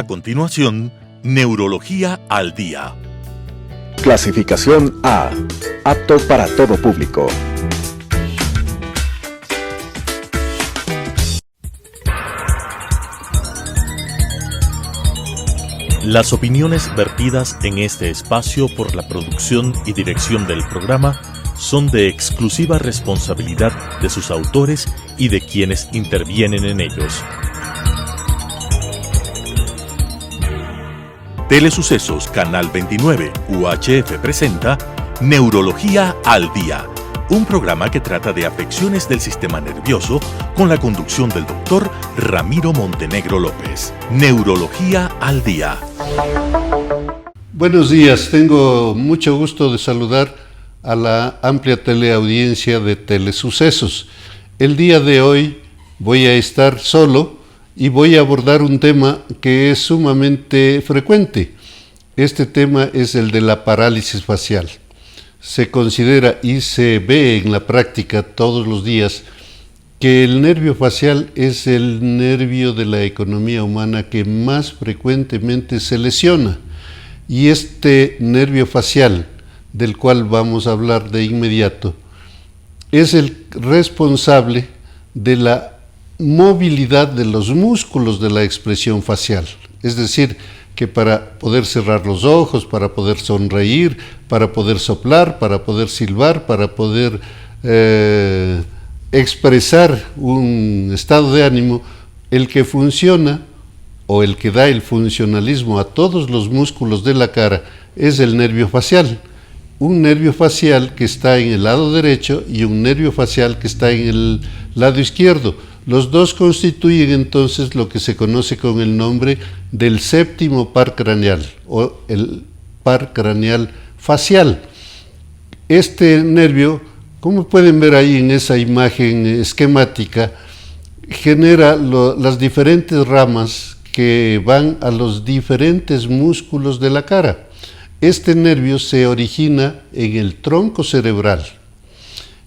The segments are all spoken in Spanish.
A continuación, Neurología al Día. Clasificación A. Apto para todo público. Las opiniones vertidas en este espacio por la producción y dirección del programa son de exclusiva responsabilidad de sus autores y de quienes intervienen en ellos. Telesucesos Canal 29 UHF presenta Neurología al Día, un programa que trata de afecciones del sistema nervioso con la conducción del doctor Ramiro Montenegro López. Neurología al Día. Buenos días, tengo mucho gusto de saludar a la amplia teleaudiencia de Telesucesos. El día de hoy voy a estar solo y voy a abordar un tema que es sumamente frecuente. Este tema es el de la parálisis facial. Se considera y se ve en la práctica todos los días que el nervio facial es el nervio de la economía humana que más frecuentemente se lesiona. Y este nervio facial, del cual vamos a hablar de inmediato, es el responsable de la movilidad de los músculos de la expresión facial. Es decir, que para poder cerrar los ojos, para poder sonreír, para poder soplar, para poder silbar, para poder expresar un estado de ánimo, el que funciona o el que da el funcionalismo a todos los músculos de la cara es el nervio facial. Un nervio facial que está en el lado derecho y un nervio facial que está en el lado izquierdo. Los dos constituyen entonces lo que se conoce con el nombre del séptimo par craneal o el par craneal facial. Este nervio, como pueden ver ahí en esa imagen esquemática, genera las diferentes ramas que van a los diferentes músculos de la cara. Este nervio se origina en el tronco cerebral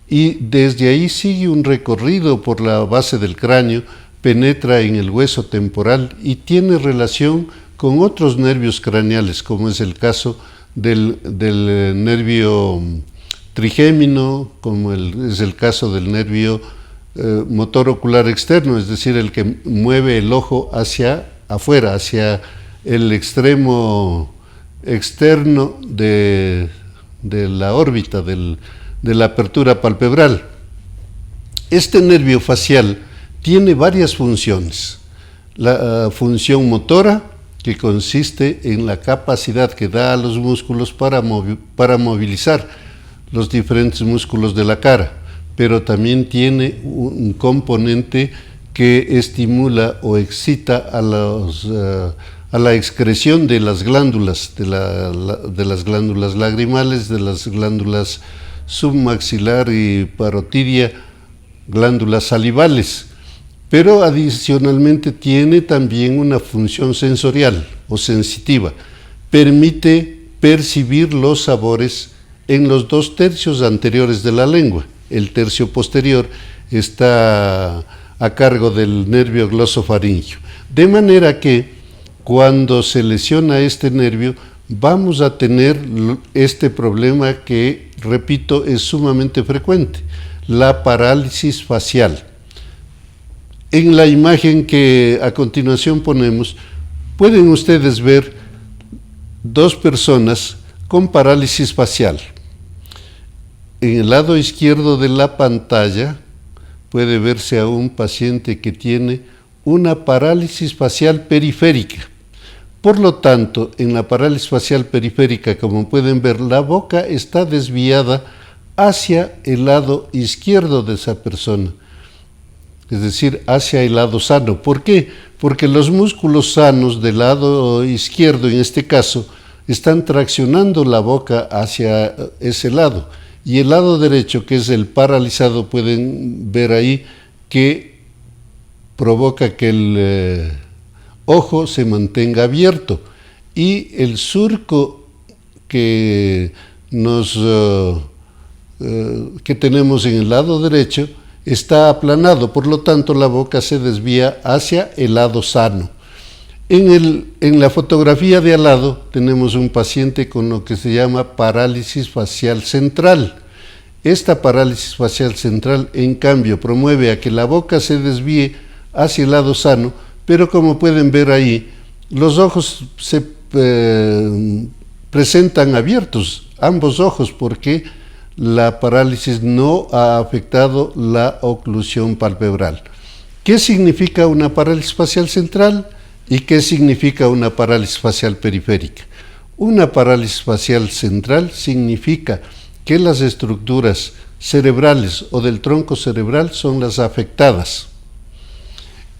y desde ahí sigue un recorrido por la base del cráneo, penetra en el hueso temporal y tiene relación con otros nervios craneales, como es el caso del nervio trigémino, como es el caso del nervio motor ocular externo, es decir, el que mueve el ojo hacia afuera, hacia el extremo externo de la órbita, de la apertura palpebral. Este nervio facial tiene varias funciones. La función motora, que consiste en la capacidad que da a los músculos para movilizar los diferentes músculos de la cara, pero también tiene un componente que estimula o excita a la excreción de las glándulas, de las glándulas lagrimales, de las glándulas submaxilar y parotidia, glándulas salivales, pero adicionalmente tiene también una función sensorial o sensitiva. Permite percibir los sabores en los 2 tercios anteriores de la lengua. El tercio posterior está a cargo del nervio glosofaringio. De manera que cuando se lesiona este nervio, vamos a tener este problema que, repito, es sumamente frecuente, la parálisis facial. En la imagen que a continuación ponemos, pueden ustedes ver 2 personas con parálisis facial. En el lado izquierdo de la pantalla puede verse a un paciente que tiene una parálisis facial periférica. Por lo tanto, en la parálisis facial periférica, como pueden ver, la boca está desviada hacia el lado izquierdo de esa persona, es decir, hacia el lado sano. ¿Por qué? Porque los músculos sanos del lado izquierdo, en este caso, están traccionando la boca hacia ese lado. Y el lado derecho, que es el paralizado, pueden ver ahí que provoca que el ojo se mantenga abierto y el surco que tenemos en el lado derecho está aplanado, por lo tanto la boca se desvía hacia el lado sano. En la fotografía de al lado tenemos un paciente con lo que se llama parálisis facial central. Esta parálisis facial central, en cambio, promueve a que la boca se desvíe hacia el lado sano, pero como pueden ver ahí, los ojos se presentan abiertos, ambos ojos, porque la parálisis no ha afectado la oclusión palpebral. ¿Qué significa una parálisis facial central y qué significa una parálisis facial periférica? Una parálisis facial central significa que las estructuras cerebrales o del tronco cerebral son las afectadas.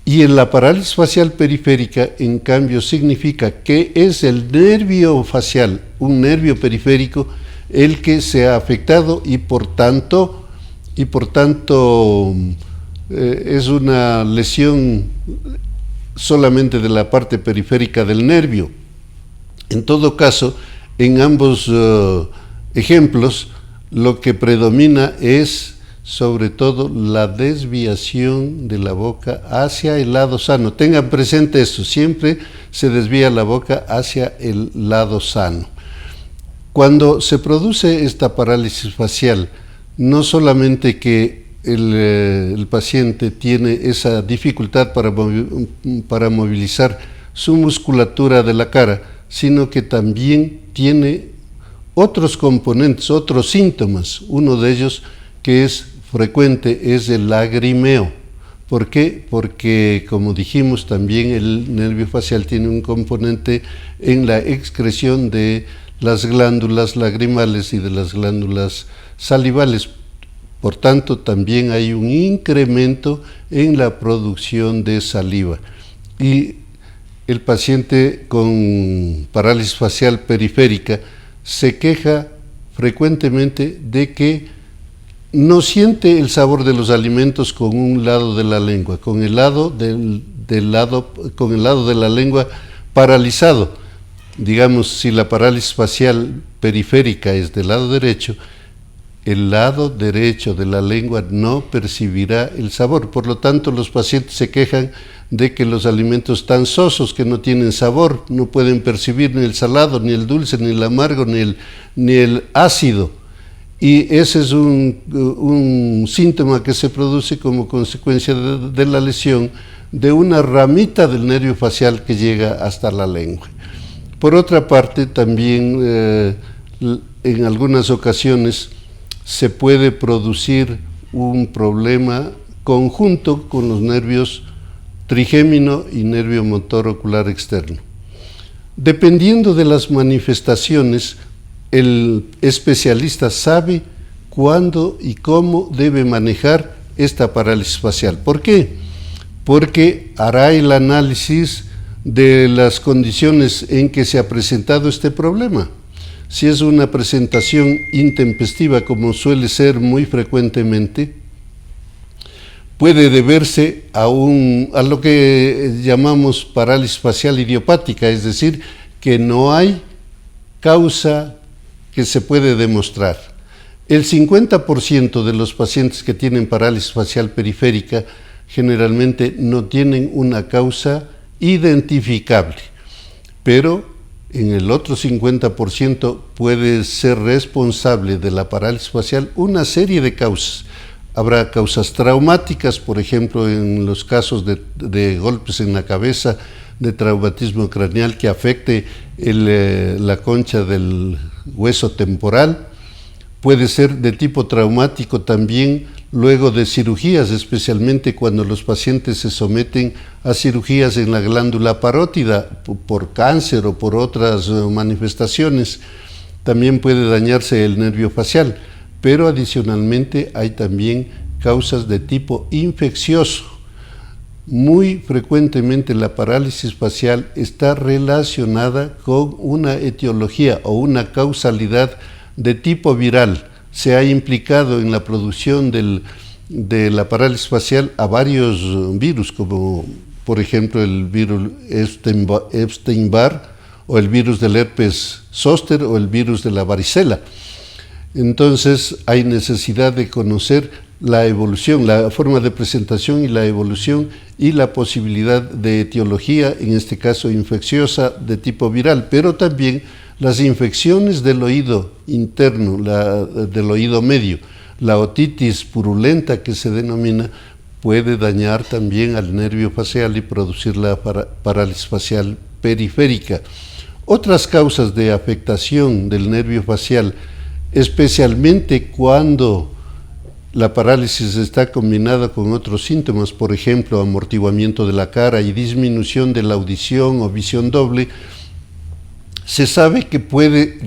Y en la parálisis facial periférica, en cambio, significa que es el nervio facial, un nervio periférico, el que se ha afectado y por tanto es una lesión solamente de la parte periférica del nervio. En todo caso, en ambos ejemplos, lo que predomina es sobre todo la desviación de la boca hacia el lado sano. Tengan presente esto, siempre se desvía la boca hacia el lado sano. Cuando se produce esta parálisis facial, no solamente que el paciente tiene esa dificultad para movilizar su musculatura de la cara, sino que también tiene otros componentes, otros síntomas. Uno de ellos que es frecuente es el lagrimeo. ¿Por qué? Porque, como dijimos, también el nervio facial tiene un componente en la excreción de las glándulas lagrimales y de las glándulas salivales. Por tanto, también hay un incremento en la producción de saliva. Y el paciente con parálisis facial periférica se queja frecuentemente de que no siente el sabor de los alimentos con un lado de la lengua, con el lado de la lengua paralizado. Digamos, si la parálisis facial periférica es del lado derecho, el lado derecho de la lengua no percibirá el sabor. Por lo tanto, los pacientes se quejan de que los alimentos están sosos, que no tienen sabor, no pueden percibir ni el salado, ni el dulce, ni el amargo, ni el ácido. Y ese es un síntoma que se produce como consecuencia de la lesión de una ramita del nervio facial que llega hasta la lengua. Por otra parte, también en algunas ocasiones se puede producir un problema conjunto con los nervios trigémino y nervio motor ocular externo. Dependiendo de las manifestaciones, el especialista sabe cuándo y cómo debe manejar esta parálisis facial. ¿Por qué? Porque hará el análisis de las condiciones en que se ha presentado este problema. Si es una presentación intempestiva, como suele ser muy frecuentemente, puede deberse a lo que llamamos parálisis facial idiopática, es decir, que no hay causa que se puede demostrar. El 50% de los pacientes que tienen parálisis facial periférica generalmente no tienen una causa identificable, pero en el otro 50% puede ser responsable de la parálisis facial una serie de causas. Habrá causas traumáticas, por ejemplo, en los casos de golpes en la cabeza, de traumatismo craneal que afecte la concha del hueso temporal. Puede ser de tipo traumático también luego de cirugías, especialmente cuando los pacientes se someten a cirugías en la glándula parótida por cáncer o por otras manifestaciones. También puede dañarse el nervio facial, pero adicionalmente hay también causas de tipo infeccioso. Muy frecuentemente la parálisis facial está relacionada con una etiología o una causalidad de tipo viral. Se ha implicado en la producción de la parálisis facial a varios virus, como por ejemplo el virus Epstein-Barr o el virus del herpes zóster o el virus de la varicela. Entonces hay necesidad de conocer la evolución, la forma de presentación y la evolución y la posibilidad de etiología, en este caso infecciosa de tipo viral, pero también las infecciones del oído interno, del oído medio, la otitis purulenta que se denomina, puede dañar también al nervio facial y producir la parálisis facial periférica. Otras causas de afectación del nervio facial, especialmente cuando la parálisis está combinada con otros síntomas, por ejemplo, amortiguamiento de la cara y disminución de la audición o visión doble, se sabe que puede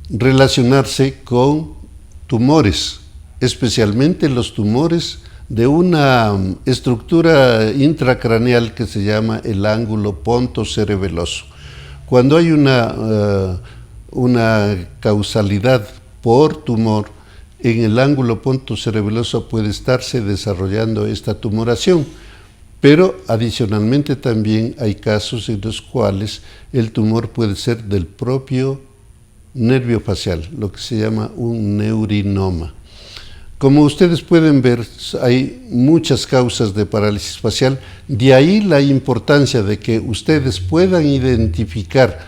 relacionarse con tumores, especialmente los tumores de una estructura intracraneal que se llama el ángulo pontocerebeloso. Cuando hay una causalidad por tumor, en el ángulo pontocerebeloso puede estarse desarrollando esta tumoración, pero adicionalmente también hay casos en los cuales el tumor puede ser del propio nervio facial, lo que se llama un neurinoma. Como ustedes pueden ver, hay muchas causas de parálisis facial, de ahí la importancia de que ustedes puedan identificar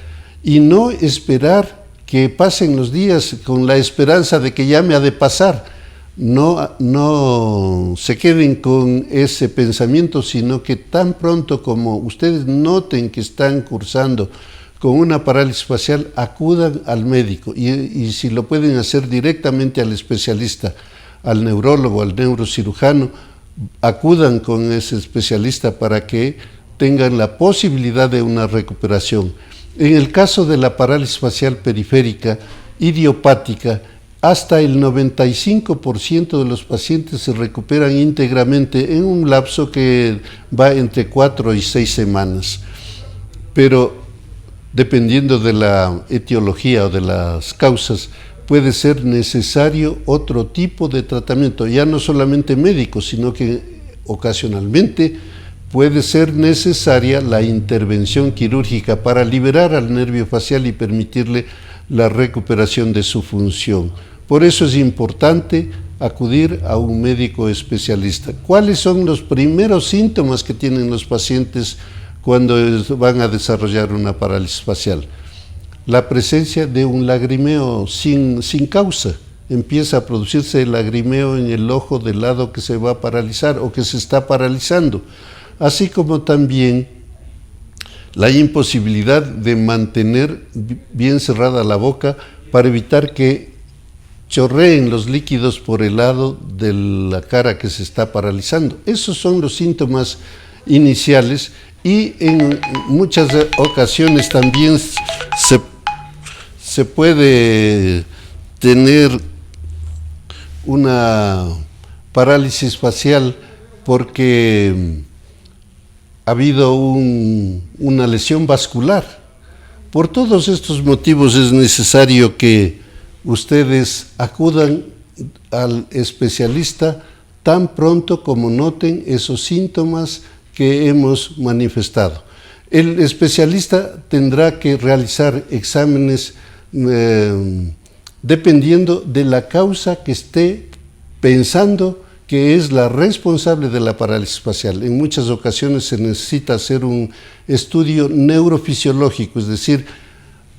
y no esperar que pasen los días con la esperanza de que ya me ha de pasar. No se queden con ese pensamiento, sino que tan pronto como ustedes noten que están cursando con una parálisis facial, acudan al médico y si lo pueden hacer directamente al especialista, al neurólogo, al neurocirujano, acudan con ese especialista para que tengan la posibilidad de una recuperación. En el caso de la parálisis facial periférica idiopática, hasta el 95% de los pacientes se recuperan íntegramente en un lapso que va entre 4 y 6 semanas. Pero dependiendo de la etiología o de las causas, puede ser necesario otro tipo de tratamiento, ya no solamente médico, sino que ocasionalmente puede ser necesaria la intervención quirúrgica para liberar al nervio facial y permitirle la recuperación de su función. Por eso es importante acudir a un médico especialista. ¿Cuáles son los primeros síntomas que tienen los pacientes cuando van a desarrollar una parálisis facial? La presencia de un lagrimeo sin causa. Empieza a producirse el lagrimeo en el ojo del lado que se va a paralizar o que se está paralizando, así como también la imposibilidad de mantener bien cerrada la boca para evitar que chorreen los líquidos por el lado de la cara que se está paralizando. Esos son los síntomas iniciales y en muchas ocasiones también se puede tener una parálisis facial porque ha habido una lesión vascular. Por todos estos motivos es necesario que ustedes acudan al especialista tan pronto como noten esos síntomas que hemos manifestado. El especialista tendrá que realizar exámenes dependiendo de la causa que esté pensando que es la responsable de la parálisis facial. En muchas ocasiones se necesita hacer un estudio neurofisiológico, es decir,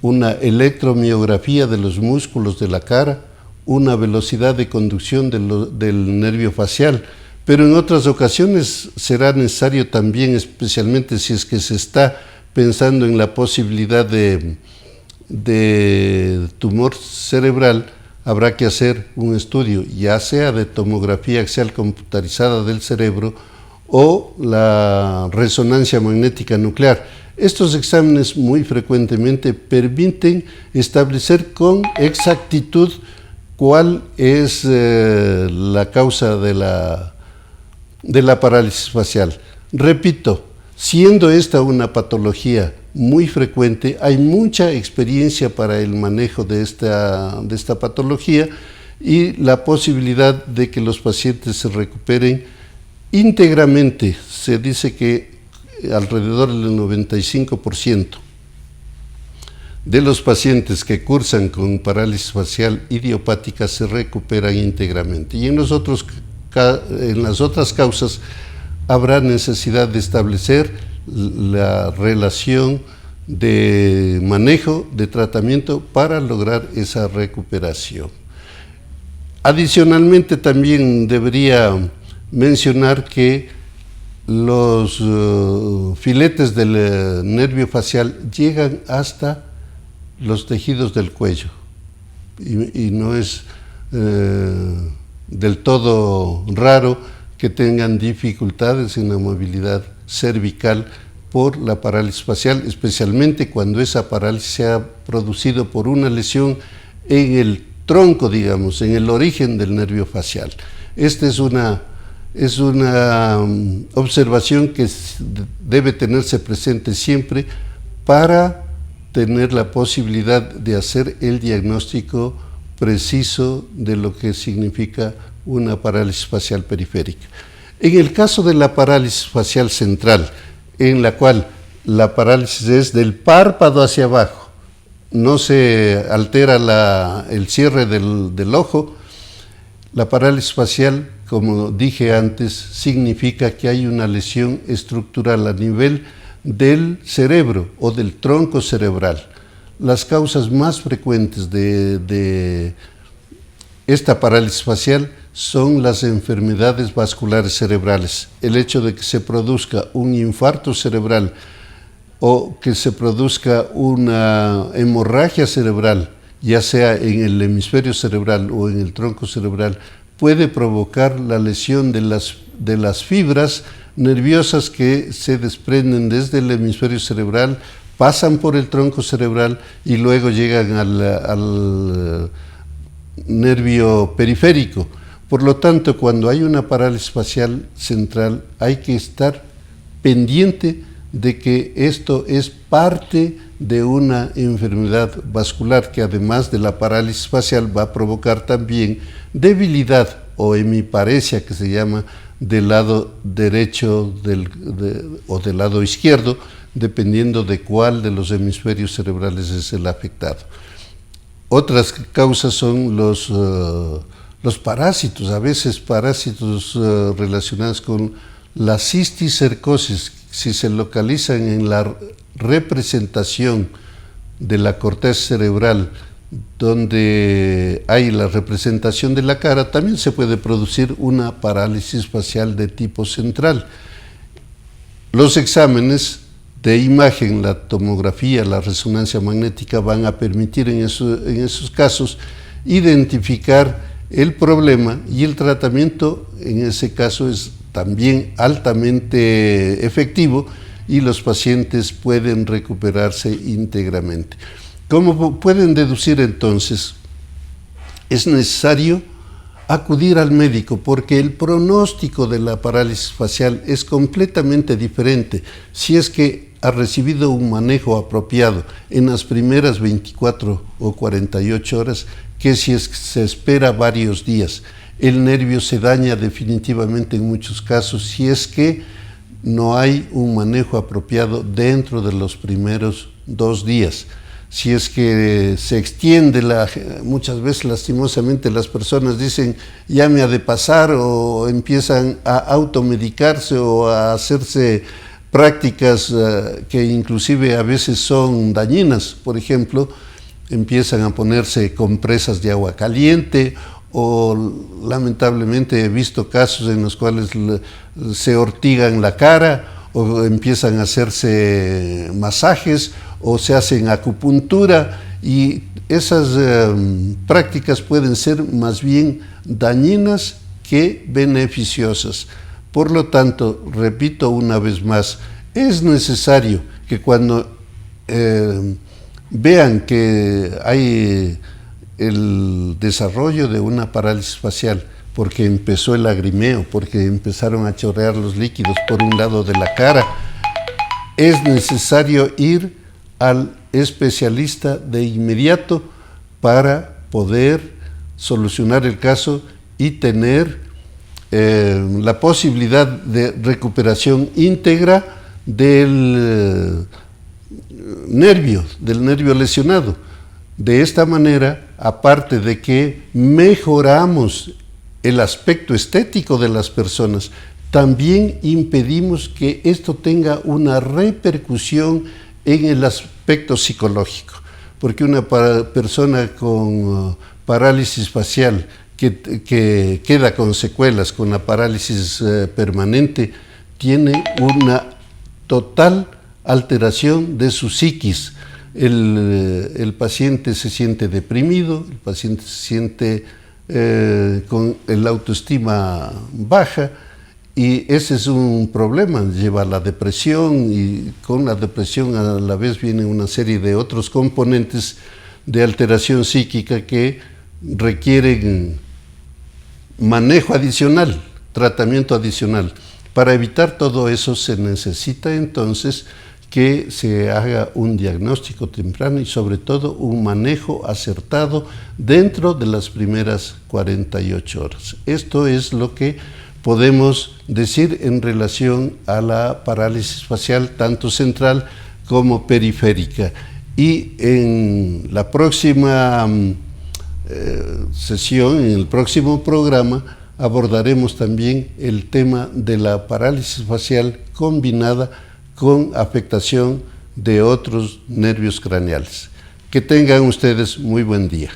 una electromiografía de los músculos de la cara, una velocidad de conducción del nervio facial, pero en otras ocasiones será necesario también, especialmente si es que se está pensando en la posibilidad de tumor cerebral, habrá que hacer un estudio, ya sea de tomografía axial computarizada del cerebro o la resonancia magnética nuclear. Estos exámenes muy frecuentemente permiten establecer con exactitud cuál es la causa de la parálisis facial. Repito, siendo esta una patología muy frecuente, hay mucha experiencia para el manejo de esta patología y la posibilidad de que los pacientes se recuperen íntegramente. Se dice que alrededor del 95%. de los pacientes que cursan con parálisis facial idiopática se recuperan íntegramente. Y en las otras causas habrá necesidad de establecer la relación de manejo, de tratamiento para lograr esa recuperación. Adicionalmente, también debería mencionar que los filetes del nervio facial llegan hasta los tejidos del cuello y no es del todo raro que tengan dificultades en la movilidad cervical por la parálisis facial, especialmente cuando esa parálisis se ha producido por una lesión en el tronco, digamos, en el origen del nervio facial. Esta es una observación que debe tenerse presente siempre para tener la posibilidad de hacer el diagnóstico preciso de lo que significa una parálisis facial periférica. En el caso de la parálisis facial central, en la cual la parálisis es del párpado hacia abajo, no se altera el cierre del ojo, la parálisis facial, como dije antes, significa que hay una lesión estructural a nivel del cerebro o del tronco cerebral. Las causas más frecuentes de esta parálisis facial son las enfermedades vasculares cerebrales. El hecho de que se produzca un infarto cerebral o que se produzca una hemorragia cerebral, ya sea en el hemisferio cerebral o en el tronco cerebral, puede provocar la lesión de las fibras nerviosas que se desprenden desde el hemisferio cerebral, pasan por el tronco cerebral y luego llegan al nervio periférico. Por lo tanto, cuando hay una parálisis facial central, hay que estar pendiente de que esto es parte de una enfermedad vascular que, además de la parálisis facial, va a provocar también debilidad o hemiparesia, que se llama, del lado derecho o del lado izquierdo, dependiendo de cuál de los hemisferios cerebrales es el afectado. Otras causas son los parásitos, a veces parásitos relacionados con la cisticercosis. Si se localizan en la representación de la corteza cerebral, donde hay la representación de la cara, también se puede producir una parálisis facial de tipo central. Los exámenes de imagen, la tomografía, la resonancia magnética, van a permitir en esos casos identificar el problema, y el tratamiento en ese caso es también altamente efectivo y los pacientes pueden recuperarse íntegramente. Como pueden deducir entonces, es necesario acudir al médico porque el pronóstico de la parálisis facial es completamente diferente si es que ha recibido un manejo apropiado en las primeras 24 o 48 horas que si es que se espera varios días. El nervio se daña definitivamente en muchos casos si es que no hay un manejo apropiado dentro de los primeros 2 días. Si es que se extiende, muchas veces lastimosamente las personas dicen ya me ha de pasar, o empiezan a automedicarse o a hacerse prácticas que inclusive a veces son dañinas. Por ejemplo, empiezan a ponerse compresas de agua caliente, o lamentablemente he visto casos en los cuales se ortigan la cara, o empiezan a hacerse masajes, o se hacen acupuntura, y esas prácticas pueden ser más bien dañinas que beneficiosas. Por lo tanto, repito una vez más, es necesario que cuando vean que hay el desarrollo de una parálisis facial, porque empezó el lagrimeo, porque empezaron a chorrear los líquidos por un lado de la cara, es necesario ir al especialista de inmediato para poder solucionar el caso y tener la posibilidad de recuperación íntegra de nervio, del nervio lesionado. De esta manera, aparte de que mejoramos el aspecto estético de las personas, también impedimos que esto tenga una repercusión en el aspecto psicológico, porque una persona con parálisis facial que queda con secuelas, con la parálisis permanente, tiene una total alteración de su psiquis. El paciente se siente deprimido, el paciente se siente con la autoestima baja, y ese es un problema, lleva a la depresión, y con la depresión a la vez viene una serie de otros componentes de alteración psíquica que requieren manejo adicional, tratamiento adicional. Para evitar todo eso se necesita entonces que se haga un diagnóstico temprano y sobre todo un manejo acertado dentro de las primeras 48 horas. Esto es lo que podemos decir en relación a la parálisis facial, tanto central como periférica. Y en la próxima sesión, en el próximo programa, abordaremos también el tema de la parálisis facial combinada con afectación de otros nervios craneales. Que tengan ustedes muy buen día.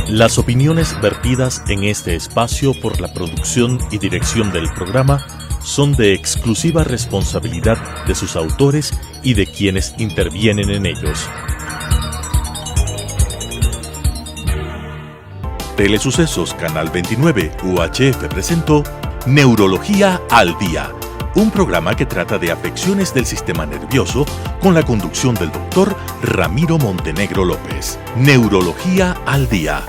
Las opiniones vertidas en este espacio por la producción y dirección del programa son de exclusiva responsabilidad de sus autores y de quienes intervienen en ellos. Telesucesos Canal 29 UHF presentó Neurología al Día, un programa que trata de afecciones del sistema nervioso con la conducción del doctor Ramiro Montenegro López. Neurología al Día.